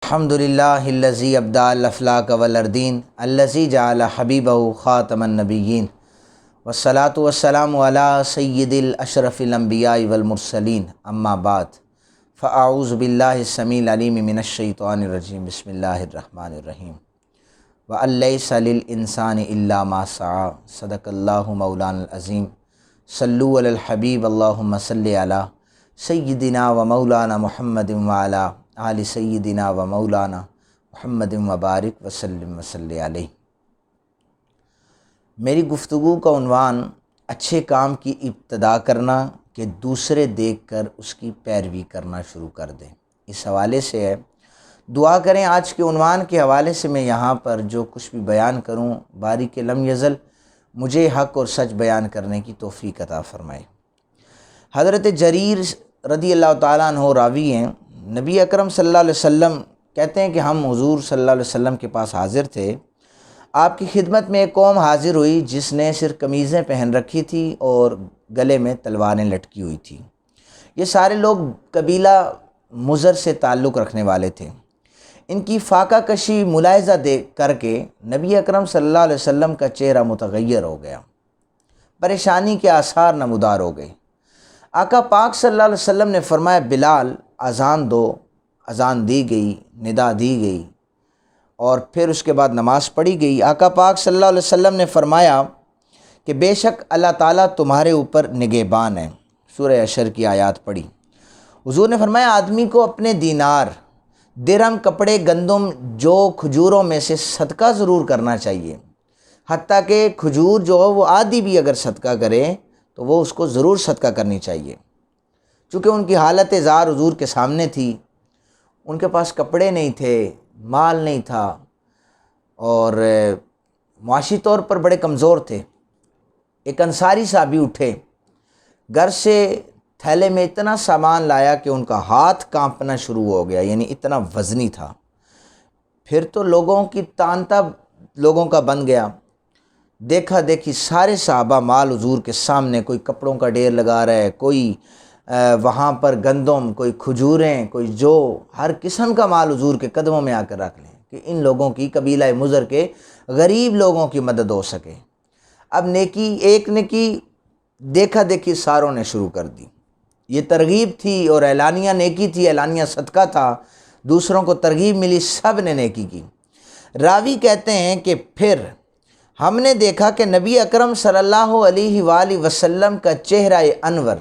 الحمدللہ الذی ابدع الافلاک والاردین الذی جعل حبیبہ خاتم النبیین والصلاة والسلام علی سید الاشرف الانبیاء والمرسلین اما بعد فاعوذ باللہ السمیع العلیم من الشیطان الرجیم بسم اللہ الرحمن الرحیم وَأَن لَّيْسَ لِلْإِنسَانِ إِلَّا مَا سَعَىٰ صدق اللہ مولانا العظیم صلو علی الحبیب اللہم صلی علی سیدنا و مولانا محمد وعلی آل سیدنا و مولانا محمد وبارک وسلم وصلی علیہ۔ میری گفتگو کا عنوان اچھے کام کی ابتدا کرنا کہ دوسرے دیکھ کر اس کی پیروی کرنا شروع کر دیں، اس حوالے سے ہے۔ دعا کریں آج کے عنوان کے حوالے سے میں یہاں پر جو کچھ بھی بیان کروں باری کے لم یزل مجھے حق اور سچ بیان کرنے کی توفیق عطا فرمائے۔ حضرت جریر رضی اللہ تعالیٰ عنہ راوی ہیں، نبی اکرم صلی اللہ علیہ وسلم کہتے ہیں کہ ہم حضور صلی اللہ علیہ وسلم کے پاس حاضر تھے۔ آپ کی خدمت میں ایک قوم حاضر ہوئی جس نے صرف قمیضیں پہن رکھی تھی اور گلے میں تلواریں لٹکی ہوئی تھی۔ یہ سارے لوگ قبیلہ مضر سے تعلق رکھنے والے تھے۔ ان کی فاقہ کشی ملاحظہ دیکھ کر کے نبی اکرم صلی اللہ علیہ وسلم کا چہرہ متغیر ہو گیا، پریشانی کے آثار نمودار ہو گئے۔ آقا پاک صلی اللہ علیہ وسلم نے فرمایا بلال اذان دو، اذان دی گئی، ندا دی گئی اور پھر اس کے بعد نماز پڑھی گئی۔ آقا پاک صلی اللہ علیہ وسلم نے فرمایا کہ بے شک اللہ تعالیٰ تمہارے اوپر نگہبان ہے، سورہ حشر کی آیات پڑھی۔ حضور نے فرمایا آدمی کو اپنے دینار، درہم، کپڑے، گندم، جو کھجوروں میں سے صدقہ ضرور کرنا چاہیے، حتیٰ کہ کھجور جو ہو وہ آدھی بھی اگر صدقہ کرے تو وہ اس کو ضرور صدقہ کرنی چاہیے۔ چونکہ ان کی حالت زار حضور کے سامنے تھی، ان کے پاس کپڑے نہیں تھے، مال نہیں تھا اور معاشی طور پر بڑے کمزور تھے۔ ایک انصاری صحابی اٹھے، گھر سے تھیلے میں اتنا سامان لایا کہ ان کا ہاتھ کانپنا شروع ہو گیا، یعنی اتنا وزنی تھا۔ پھر تو لوگوں کی تانتا لوگوں کا بن گیا، دیکھا دیکھی سارے صحابہ مال حضور کے سامنے، کوئی کپڑوں کا ڈھیر لگا رہا ہے، کوئی وہاں پر گندم، کوئی کھجوریں، کوئی جو ہر قسم کا مال حضور کے قدموں میں آ کر رکھ لیں کہ ان لوگوں کی قبیلہ مضر کے غریب لوگوں کی مدد ہو سکے۔ اب نیکی ایک نے کی، دیکھا دیکھی ساروں نے شروع کر دی۔ یہ ترغیب تھی اور اعلانیہ نیکی تھی، اعلانیہ صدقہ تھا، دوسروں کو ترغیب ملی، سب نے نیکی کی۔ راوی کہتے ہیں کہ پھر ہم نے دیکھا کہ نبی اکرم صلی اللہ علیہ وآلہ وسلم کا چہرہ انور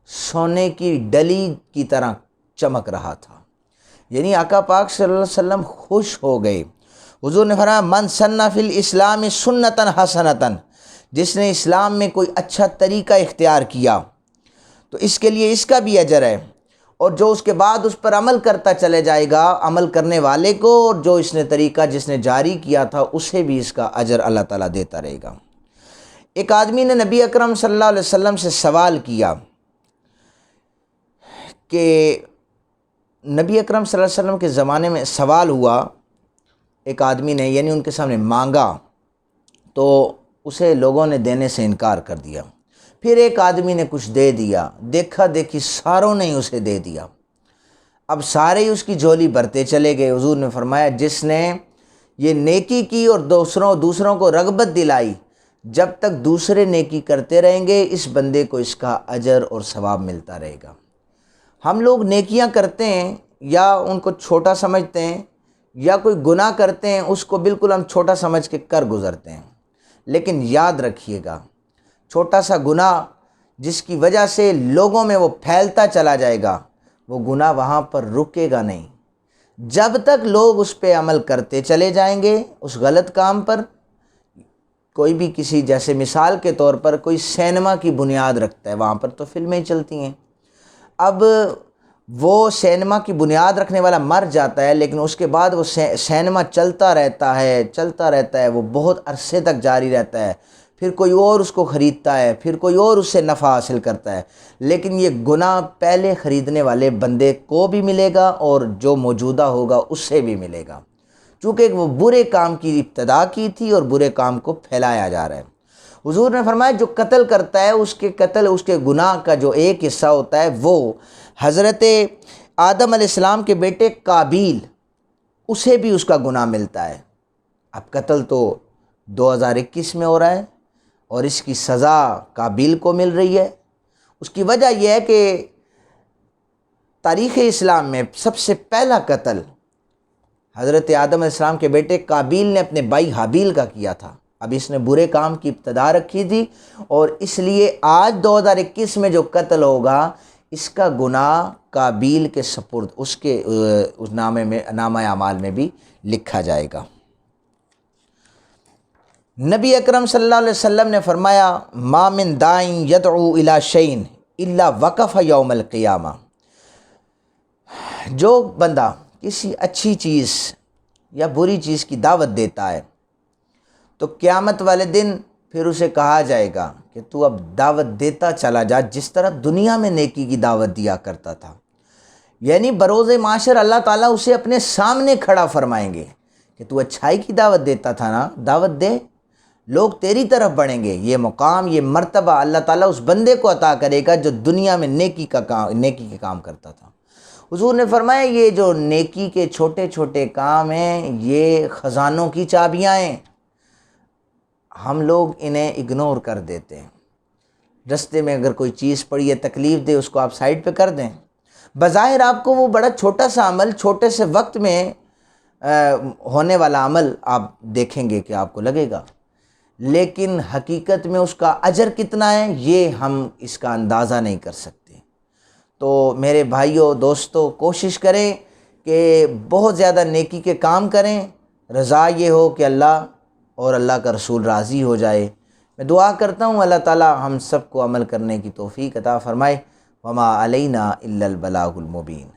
سونے کی ڈلی کی طرح چمک رہا تھا، یعنی آقا پاک صلی اللہ علیہ وسلم خوش ہو گئے۔ حضور نے فرمایا من سن فی الاسلام سنتا حسنتا، جس نے اسلام میں کوئی اچھا طریقہ اختیار کیا تو اس کے لیے اس کا بھی اجر ہے، اور جو اس کے بعد اس پر عمل کرتا چلے جائے گا، عمل کرنے والے کو، اور جو اس نے طریقہ جس نے جاری کیا تھا اسے بھی اس کا اجر اللہ تعالیٰ دیتا رہے گا۔ ایک آدمی نے نبی اکرم صلی اللہ علیہ وسلم سے سوال کیا کہ نبی اکرم صلی اللہ علیہ وسلم کے زمانے میں سوال ہوا، ایک آدمی نے یعنی ان کے سامنے مانگا تو اسے لوگوں نے دینے سے انکار کر دیا۔ پھر ایک آدمی نے کچھ دے دیا، دیکھا دیکھی ساروں نے اسے دے دیا۔ اب سارے ہی اس کی جھولی بھرتے چلے گئے۔ حضور نے فرمایا جس نے یہ نیکی کی اور دوسروں کو رغبت دلائی، جب تک دوسرے نیکی کرتے رہیں گے اس بندے کو اس کا اجر اور ثواب ملتا رہے گا۔ ہم لوگ نیکیاں کرتے ہیں یا ان کو چھوٹا سمجھتے ہیں، یا کوئی گناہ کرتے ہیں اس کو بالکل ہم چھوٹا سمجھ کے کر گزرتے ہیں، لیکن یاد رکھیے گا چھوٹا سا گناہ جس کی وجہ سے لوگوں میں وہ پھیلتا چلا جائے گا، وہ گناہ وہاں پر رکے گا نہیں جب تک لوگ اس پہ عمل کرتے چلے جائیں گے۔ اس غلط کام پر کوئی بھی کسی، جیسے مثال کے طور پر کوئی سینما کی بنیاد رکھتا ہے، وہاں پر تو فلمیں چلتی ہیں۔ اب وہ سینما کی بنیاد رکھنے والا مر جاتا ہے، لیکن اس کے بعد وہ سینما چلتا رہتا ہے، وہ بہت عرصے تک جاری رہتا ہے، پھر کوئی اور اس کو خریدتا ہے، پھر کوئی اور اس سے نفع حاصل کرتا ہے، لیکن یہ گناہ پہلے خریدنے والے بندے کو بھی ملے گا اور جو موجودہ ہوگا اس سے بھی ملے گا، چونکہ وہ برے کام کی ابتدا کی تھی اور برے کام کو پھیلایا جا رہا ہے۔ حضور نے فرمایا جو قتل کرتا ہے اس کے گناہ کا جو ایک حصہ ہوتا ہے وہ حضرت آدم علیہ السلام کے بیٹے قابیل اسے بھی اس کا گناہ ملتا ہے۔ اب قتل تو 2021 میں ہو رہا ہے اور اس کی سزا قابیل کو مل رہی ہے۔ اس کی وجہ یہ ہے کہ تاریخ اسلام میں سب سے پہلا قتل حضرت آدم علیہ السلام کے بیٹے قابیل نے اپنے بھائی حابیل کا کیا تھا۔ اب اس نے برے کام کی ابتدا رکھی تھی اور اس لیے آج 2021 میں جو قتل ہوگا اس کا گناہ قابیل کے سپرد اس نامہ اعمال میں بھی لکھا جائے گا۔ نبی اکرم صلی اللہ علیہ وسلم نے فرمایا ما من داعٍ یدعو الی شیء الا وقف یوم القیامہ، جو بندہ کسی اچھی چیز یا بری چیز کی دعوت دیتا ہے تو قیامت والے دن پھر اسے کہا جائے گا کہ تو اب دعوت دیتا چلا جا جس طرح دنیا میں نیکی کی دعوت دیا کرتا تھا۔ یعنی بروز معاشر اللہ تعالیٰ اسے اپنے سامنے کھڑا فرمائیں گے کہ تو اچھائی کی دعوت دیتا تھا نا، دعوت دے، لوگ تیری طرف بڑھیں گے۔ یہ مقام، یہ مرتبہ اللہ تعالیٰ اس بندے کو عطا کرے گا جو دنیا میں نیکی کے کام کرتا تھا۔ حضور نے فرمایا یہ جو نیکی کے چھوٹے چھوٹے کام ہیں یہ خزانوں کی چابیاں ہیں، ہم لوگ انہیں اگنور کر دیتے ہیں۔ رستے میں اگر کوئی چیز پڑی ہے تکلیف دے، اس کو آپ سائڈ پہ کر دیں۔ بظاہر آپ کو وہ بڑا چھوٹا سا عمل چھوٹے سے وقت میں ہونے والا عمل آپ دیکھیں گے کہ آپ کو لگے گا، لیکن حقیقت میں اس کا اجر کتنا ہے یہ ہم اس کا اندازہ نہیں کر سکتے۔ تو میرے بھائیوں دوستوں، کوشش کریں کہ بہت زیادہ نیکی کے کام کریں، رضا یہ ہو کہ اللہ اور اللہ کا رسول راضی ہو جائے۔ میں دعا کرتا ہوں اللہ تعالی ہم سب کو عمل کرنے کی توفیق عطا فرمائے۔ وما علینا الا البلاغ المبین۔